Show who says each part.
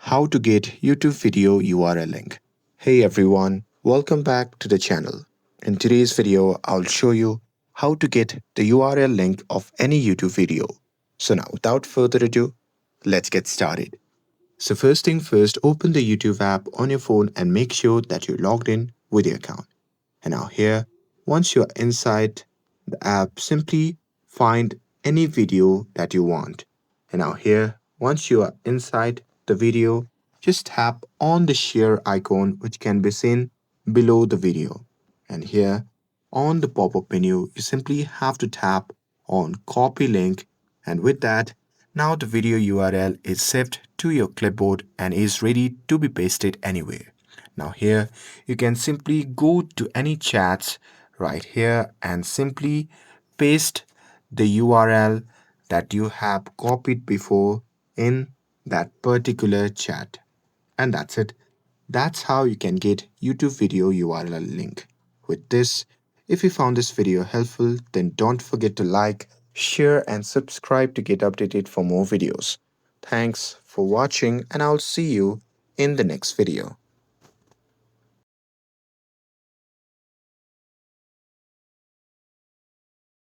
Speaker 1: How to get YouTube video URL link. Hey everyone, welcome back to the channel. In today's video, I'll show you how to get the URL link of any YouTube video. So now without further ado, let's get started. So first thing first, open the YouTube app on your phone and make sure that you're logged in with your account. And now here, once you're inside the app, simply find any video that you want. And now here, once you are inside the video, just tap on the share icon which can be seen below the video. And here on the pop-up menu, you simply have to tap on copy link, and with that, now the video URL is saved to your clipboard and is ready to be pasted anywhere. Now here you can simply go to any chats right here and simply paste the URL that you have copied before in that particular chat. And that's it. That's how you can get YouTube video URL link. With this, if you found this video helpful, then don't forget to like, share and subscribe to get updated for more videos. Thanks for watching and I'll see you in the next video.